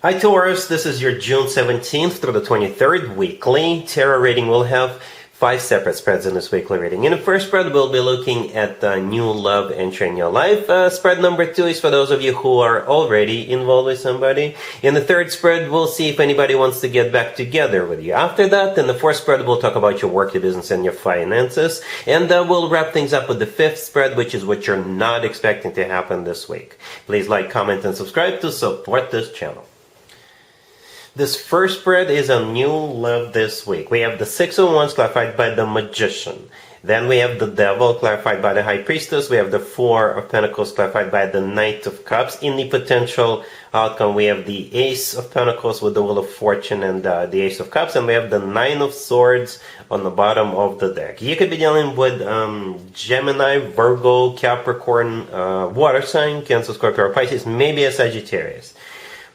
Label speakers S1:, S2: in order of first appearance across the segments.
S1: Hi Taurus, this is your June 17th through the 23rd weekly tarot reading. We'll have 5 separate spreads in this weekly reading. In the first spread, we'll be looking at the new love entering your life. Spread number 2 is for those of you who are already involved with somebody. In the third spread, we'll see if anybody wants to get back together with you. After that, in the fourth spread, we'll talk about your work, your business, and your finances. And we'll wrap things up with the fifth spread, which is what you're not expecting to happen this week. Please like, comment, and subscribe to support this channel. This first spread is a new love this week. We have the Six of Wands clarified by the Magician. Then we have the Devil clarified by the High Priestess. We have the Four of Pentacles clarified by the Knight of Cups. In the potential outcome, we have the Ace of Pentacles with the Wheel of Fortune and the Ace of Cups. And we have the Nine of Swords on the bottom of the deck. You could be dealing with Gemini, Virgo, Capricorn, Water sign, Cancer, Scorpio, or Pisces, maybe a Sagittarius.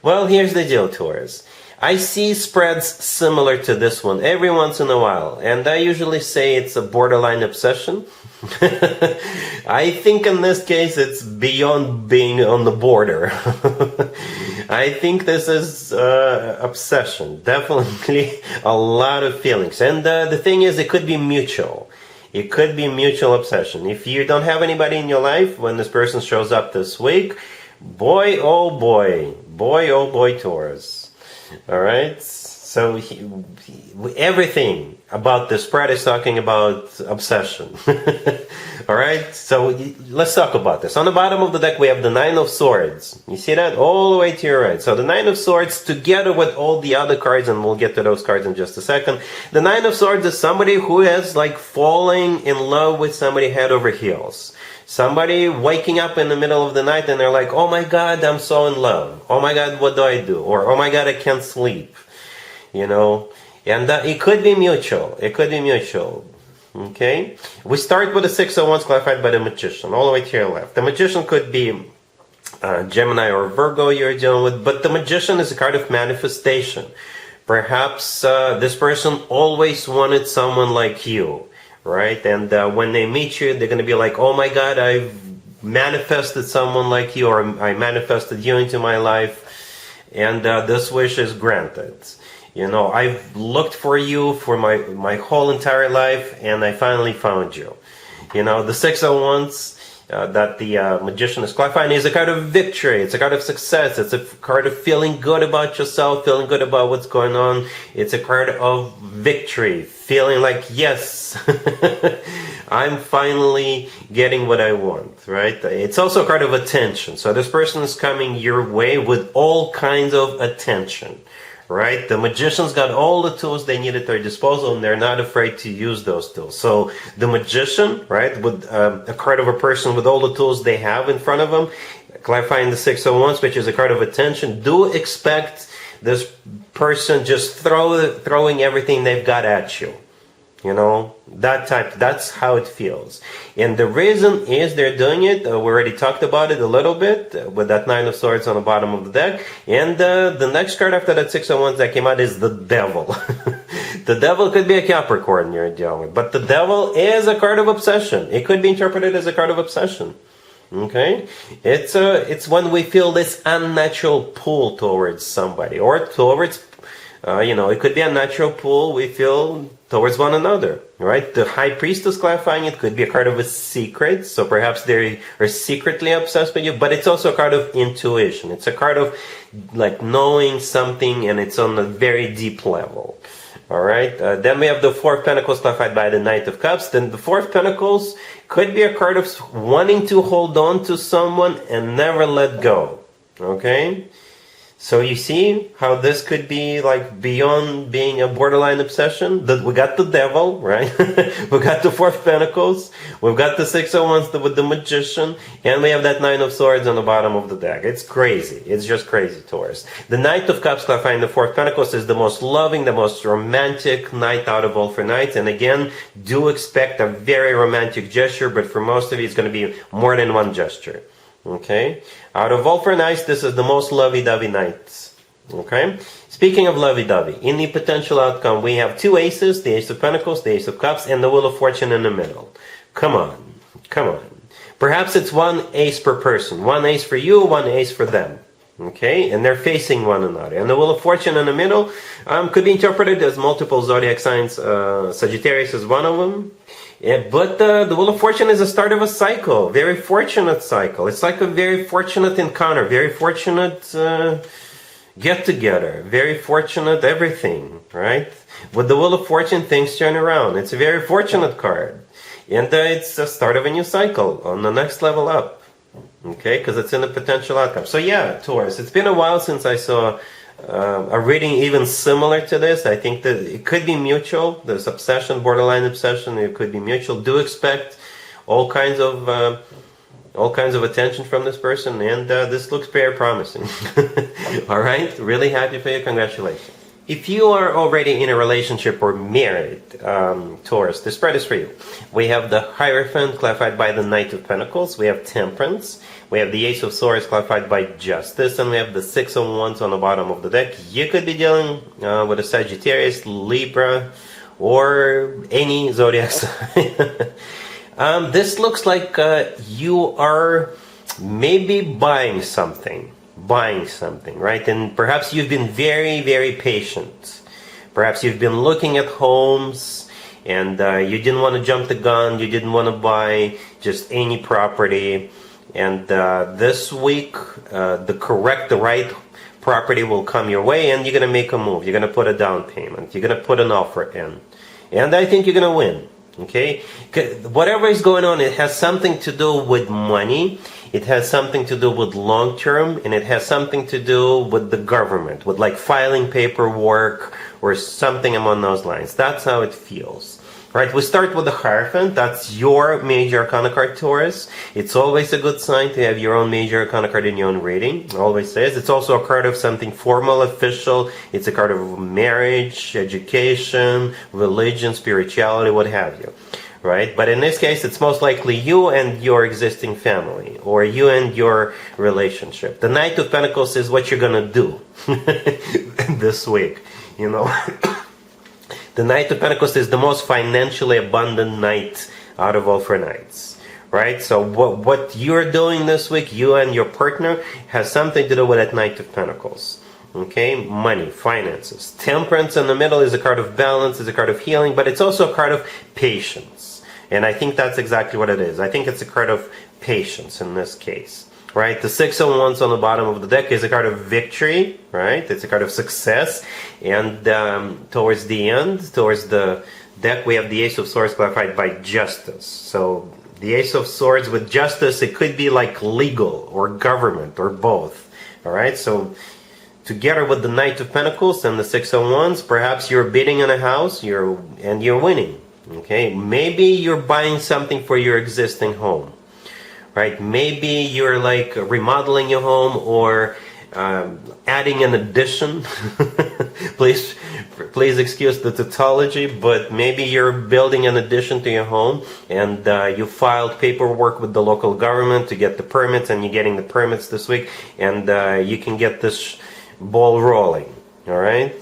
S1: Well, here's the deal, Taurus. I see spreads similar to this one every once in a while, and I usually say it's a borderline obsession. I think in this case it's beyond being on the border. I think this is obsession, definitely a lot of feelings. And the thing is, it could be mutual. It could be mutual obsession. If you don't have anybody in your life when this person shows up this week, boy oh boy, Taurus. All right, so everything about this spread is talking about obsession. All right, so let's talk about this. On the bottom of the deck, we have the Nine of Swords. You see that? All the way to your right. So the Nine of Swords together with all the other cards, and we'll get to those cards in just a second. The Nine of Swords is somebody who is like falling in love with somebody head over heels. Somebody waking up in the middle of the night and they're like, oh my God, I'm so in love. Oh my God, what do I do? Or, oh my God, I can't sleep. You know, and it could be mutual. It could be mutual. Okay? We start with the Six of Wands clarified by the Magician, all the way to your left. The Magician could be Gemini or Virgo you're dealing with, but the Magician is a card of manifestation. Perhaps this person always wanted someone like you. Right? And when they meet you, they're going to be like, oh my God, I've manifested someone like you, or I manifested you into my life, and this wish is granted. You know, I've looked for you for my whole entire life, and I finally found you. You know, the Six of Wands that the Magician is clarifying is a card of victory. It's a card of success. It's a card of feeling good about yourself, feeling good about what's going on. It's a card of victory, feeling like, yes, I'm finally getting what I want, right? It's also a card of attention. So this person is coming your way with all kinds of attention. Right? The Magician's got all the tools they need at their disposal, and they're not afraid to use those tools. So the Magician, right, with a card of a person with all the tools they have in front of them, clarifying the Six of Wands, which is a card of attention, do expect this person just throwing everything they've got at you. You know, that's how it feels. And the reason is they're doing it, we already talked about it a little bit, with that Nine of Swords on the bottom of the deck. And the next card after that Six of Wands that came out is the Devil. The Devil could be a Capricorn you're dealing with, but the Devil is a card of obsession. It could be interpreted as a card of obsession. Okay? It's when we feel this unnatural pull towards somebody, or towards you know, it could be a natural pull we feel towards one another, right? The High Priestess clarifying it could be a card of a secret, so perhaps they are secretly obsessed with you, but it's also a card of intuition. It's a card of like knowing something, and it's on a very deep level. All right, then we have the Four of Pentacles clarified by the Knight of Cups. Then the Four of Pentacles could be a card of wanting to hold on to someone and never let go. Okay? So you see how this could be like beyond being a borderline obsession? We got the Devil, right? We got the Four of Pentacles. We've got the Six of Wands with the Magician. And we have that Nine of Swords on the bottom of the deck. It's crazy. It's just crazy, Taurus. The Knight of Cups clarifying the Four of Pentacles is the most loving, the most romantic night out of all 4 nights. And again, do expect a very romantic gesture, but for most of you, it's going to be more than one gesture. Okay, out of all 4 nights, this is the most lovey-dovey night. Okay, speaking of lovey-dovey, in the potential outcome, we have 2 aces, the Ace of Pentacles, the Ace of Cups, and the Wheel of Fortune in the middle. Come on. Perhaps it's 1 ace per person. 1 ace for you, 1 ace for them. Okay, and they're facing one another. And the Wheel of Fortune in the middle could be interpreted as multiple zodiac signs. Sagittarius is one of them. Yeah, but the Wheel of Fortune is the start of a cycle, very fortunate cycle. It's like a very fortunate encounter, very fortunate get together, very fortunate everything, right? With the Wheel of Fortune, things turn around. It's a very fortunate card. And it's the start of a new cycle on the next level up. Okay, because it's in the potential outcome. So yeah, Taurus, it's been a while since I saw a reading even similar to this. I think that it could be mutual. There's obsession, borderline obsession. It could be mutual. Do expect all kinds of attention from this person, and this looks very promising. All right, really happy for you. Congratulations. If you are already in a relationship or married, Taurus, the spread is for you. We have the Hierophant clarified by the Knight of Pentacles. We have Temperance. We have the Ace of Swords clarified by Justice. And we have the Six of Wands on the bottom of the deck. You could be dealing with a Sagittarius, Libra, or any zodiac sign. This looks like you are maybe buying something, right? And perhaps you've been very, very patient. Perhaps you've been looking at homes and you didn't want to jump the gun. You didn't want to buy just any property. And this week, the right property will come your way, and you're going to make a move. You're going to put a down payment. You're going to put an offer in. And I think you're going to win. Okay? Whatever is going on, it has something to do with money. It has something to do with long term, and it has something to do with the government, with like filing paperwork or something along those lines. That's how it feels. Right, we start with the Hierophant. That's your major arcana card, Taurus. It's always a good sign to have your own major arcana card in your own reading. Always says. It's also a card of something formal, official. It's a card of marriage, education, religion, spirituality, what have you. Right? But in this case, it's most likely you and your existing family, or you and your relationship. The Knight of Pentacles is what you're going to do this week, you know. The Knight of Pentacles is the most financially abundant knight out of all 4 knights, right? So what you're doing this week, you and your partner, has something to do with that Knight of Pentacles. Okay, money, finances. Temperance in the middle is a card of balance, is a card of healing, but it's also a card of patience. And I think that's exactly what it is. I think it's a card of patience in this case. Right, the Six of Wands on the bottom of the deck is a card of victory, right? It's a card of success. And towards the end, towards the deck, we have the Ace of Swords clarified by Justice. So the Ace of Swords with Justice, it could be like legal or government or both. All right, so together with the Knight of Pentacles and the Six of Wands, perhaps you're bidding on a house and you're winning. Okay, maybe you're buying something for your existing home. Right? Maybe you're like remodeling your home or adding an addition. please excuse the tautology, but maybe you're building an addition to your home, and you filed paperwork with the local government to get the permits, and you're getting the permits this week, and you can get this ball rolling. All right?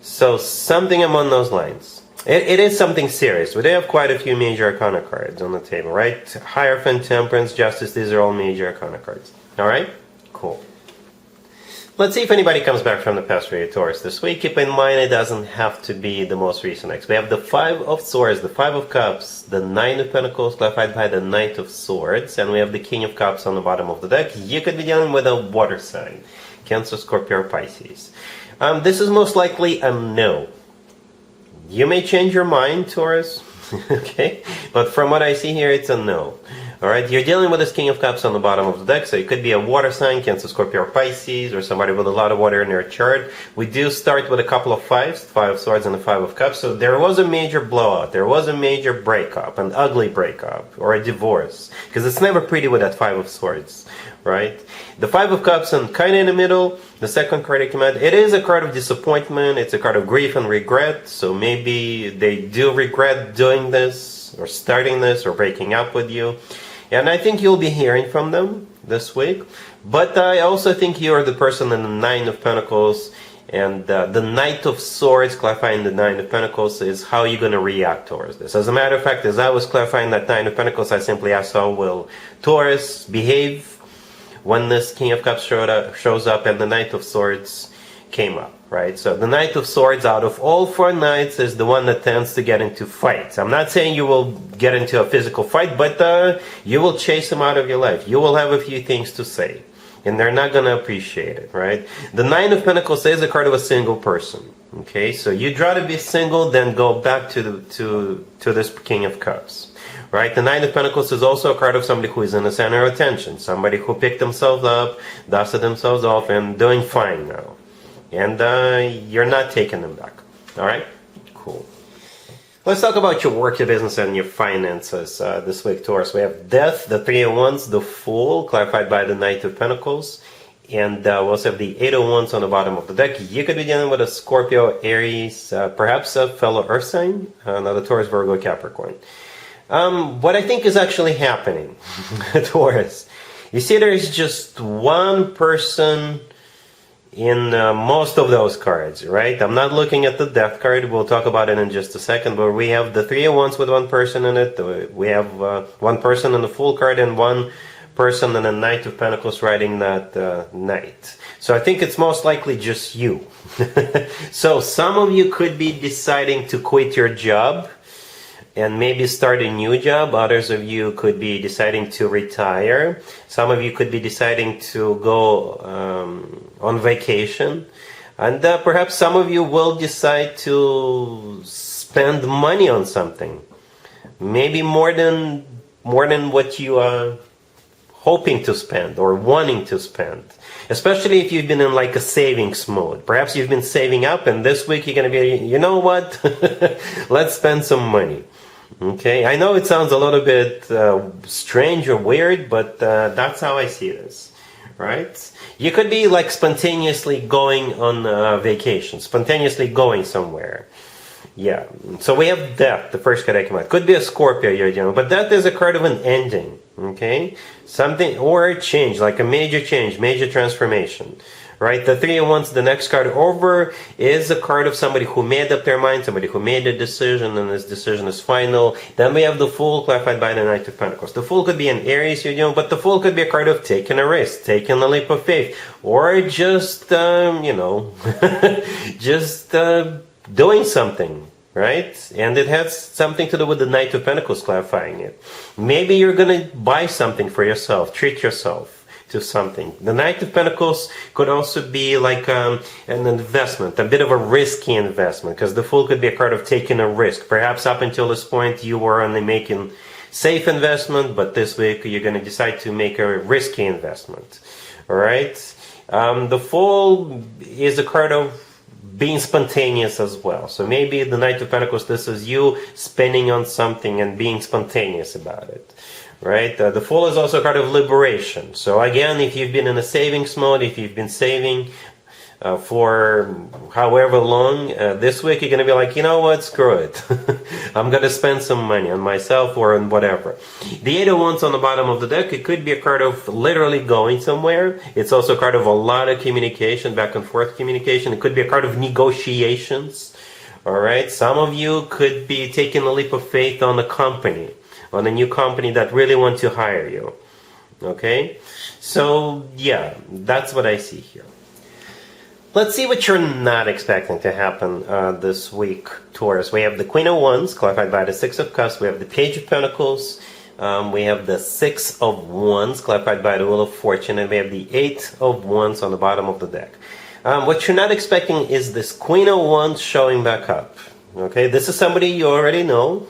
S1: So something among those lines. It is something serious. We do have quite a few major arcana cards on the table, right? Hierophant, Temperance, Justice, these are all major arcana cards. Alright? Cool. Let's see if anybody comes back from the past for you, Taurus, this week. Keep in mind it doesn't have to be the most recent X. We have the Five of Swords, the Five of Cups, the Nine of Pentacles clarified by the Knight of Swords, and we have the King of Cups on the bottom of the deck. You could be dealing with a water sign. Cancer, Scorpio, or Pisces. This is most likely a no. You may change your mind, Taurus, okay? But from what I see here, it's a no. Alright, you're dealing with this King of Cups on the bottom of the deck, so it could be a water sign, Cancer, Scorpio, or Pisces, or somebody with a lot of water in their chart. We do start with a couple of fives, Five of Swords and the Five of Cups, so there was a major blowout, there was a major breakup, an ugly breakup, or a divorce, because it's never pretty with that Five of Swords, right? The Five of Cups and kind of in the middle, the second card that came out, it is a card of disappointment, it's a card of grief and regret, so maybe they do regret doing this, or starting this, or breaking up with you. And I think you'll be hearing from them this week. But I also think you're the person in the Nine of Pentacles, and the Knight of Swords, clarifying the Nine of Pentacles, is how you're going to react towards this. As a matter of fact, as I was clarifying that Nine of Pentacles, I simply asked how will Taurus behave when this King of Cups shows up and the Knight of Swords came up, right? So the Knight of Swords out of all 4 knights is the one that tends to get into fights. I'm not saying you will get into a physical fight, but you will chase him out of your life. You will have a few things to say, and they're not going to appreciate it, right? The Nine of Pentacles is a card of a single person. Okay, so you'd rather be single than go back to this King of Cups. Right, the Nine of Pentacles is also a card of somebody who is in the center of attention, somebody who picked themselves up, dusted themselves off, and doing fine now. And you're not taking them back. All right, cool. Let's talk about your work, your business, and your finances this week, Taurus. We have Death, the Three of Wands, the Fool, clarified by the Knight of Pentacles, and we also have the Eight of Wands on the bottom of the deck. You could be dealing with a Scorpio, Aries, perhaps a fellow Earth sign, another Taurus, Virgo, Capricorn. What I think is actually happening, Taurus, you see there's just one person in most of those cards, right? I'm not looking at the Death card. We'll talk about it in just a second, but we have the Three of Wands with one person in it. We have one person in the Fool card and one person in the Knight of Pentacles riding that Knight. So I think it's most likely just you. So some of you could be deciding to quit your job and maybe start a new job. Others of you could be deciding to retire. Some of you could be deciding to go on vacation. And perhaps some of you will decide to spend money on something. Maybe more than what you are hoping to spend or wanting to spend. Especially if you've been in like a savings mode. Perhaps you've been saving up and this week you're going to be, you know what? Let's spend some money. Okay, I know it sounds a little bit strange or weird, but that's how I see this, right? You could be like spontaneously going on vacation, spontaneously going somewhere. Yeah, so we have Death, the first card I came out. Could be a Scorpio you're dealing with, but Death is a card of an ending, okay? Something, or a change, like a major change, major transformation. Right, the Three of Wands, the next card over, is a card of somebody who made up their mind, somebody who made a decision, and this decision is final. Then we have the Fool, clarified by the Knight of Pentacles. The Fool could be an Aries, but the Fool could be a card of taking a risk, taking a leap of faith, or just, just doing something, right? And it has something to do with the Knight of Pentacles clarifying it. Maybe you're going to buy something for yourself, treat yourself to something. The Knight of Pentacles could also be like an investment, a bit of a risky investment, because the Fool could be a card of taking a risk. Perhaps up until this point you were only making safe investment, but this week you're going to decide to make a risky investment. All right. The Fool is a card of being spontaneous as well. So maybe the Knight of Pentacles, this is you spending on something and being spontaneous about it. Right? The Fool is also a card of liberation. So again, if you've been in a savings mode, if you've been saving for however long, this week you're going to be like, you know what, screw it. I'm going to spend some money on myself or on whatever. The Eight of Wands on the bottom of the deck, it could be a card of literally going somewhere. It's also a card of a lot of communication, back and forth communication. It could be a card of negotiations. All right? Some of you could be taking a leap of faith on a company, on a new company that really want to hire you. Okay? So, yeah, that's what I see here. Let's see what you're not expecting to happen this week, Taurus. We have the Queen of Wands, clarified by the Six of Cups. We have the Page of Pentacles. We have the Six of Wands, clarified by the Wheel of Fortune. And we have the Eight of Wands on the bottom of the deck. What you're not expecting is this Queen of Wands showing back up. Okay, this is somebody you already know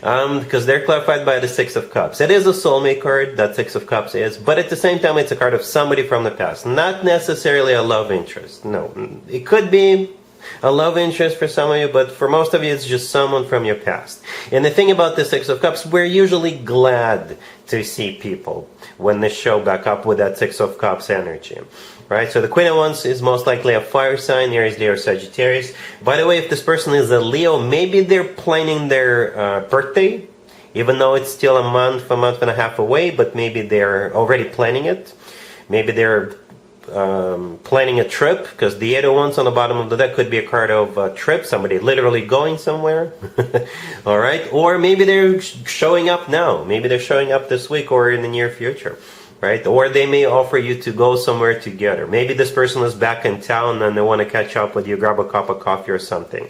S1: because they're clarified by the Six of Cups. It is a soulmate card, that Six of Cups is, but at the same time it's a card of somebody from the past, not necessarily a love interest. No, it could be a love interest for some of you, but for most of you it's just someone from your past. And the thing about the Six of Cups, we're usually glad to see people when they show back up with that Six of Cups energy. Right, so the Queen of Wands is most likely a fire sign, Aries, Leo, Sagittarius. By the way, if this person is a Leo, maybe they're planning their birthday, even though it's still a month and a half away, but maybe they're already planning it. Maybe they're planning a trip, because the Eight of Wands on the bottom of the deck could be a card of a trip, somebody literally going somewhere. All right, or maybe they're showing up now. Maybe they're showing up this week or in the near future. right? Or they may offer you to go somewhere together. Maybe this person is back in town and they want to catch up with you, grab a cup of coffee or something,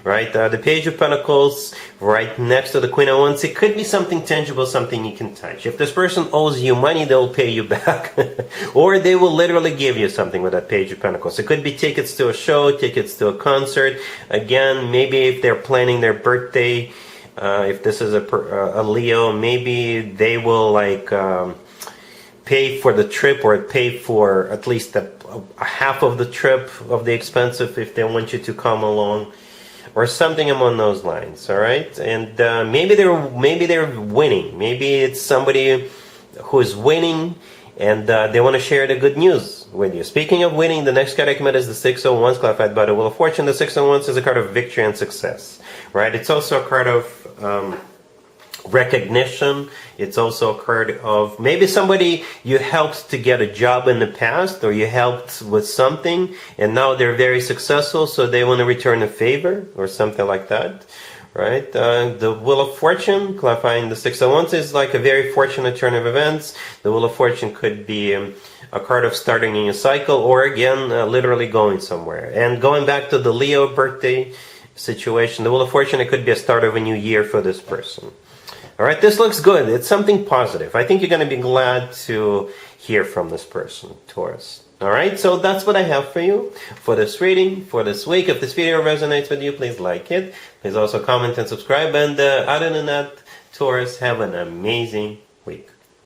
S1: right? The Page of Pentacles right next to the Queen of Wands. It could be something tangible, something you can touch. If this person owes you money, they'll pay you back. Or they will literally give you something with that Page of Pentacles. It could be tickets to a show, tickets to a concert. Again, maybe if they're planning their birthday, if this is a Leo, maybe they will like pay for the trip, or pay for at least a half of the trip of the expensive if they want you to come along, or something along those lines. All right, and maybe they're winning. Maybe it's somebody who is winning, and they want to share the good news with you. Speaking of winning, the next card I recommend is the Six of Wands, clarified by the Wheel of Fortune. The Six of Wands is a card of victory and success, right? It's also a card of recognition. It's also a card of maybe somebody you helped to get a job in the past, or you helped with something and now they're very successful, so they want to return a favor or something like that, right? The Wheel of Fortune, clarifying the Six of Wands, is like a very fortunate turn of events. The Wheel of Fortune could be a card of starting a new cycle, or again literally going somewhere. And going back to the Leo birthday situation, the Wheel of Fortune, it could be a start of a new year for this person. All right, this looks good. It's something positive. I think you're going to be glad to hear from this person, Taurus. All right, so that's what I have for you for this reading, for this week. If this video resonates with you, please like it. Please also comment and subscribe. And other than that, Taurus, have an amazing week.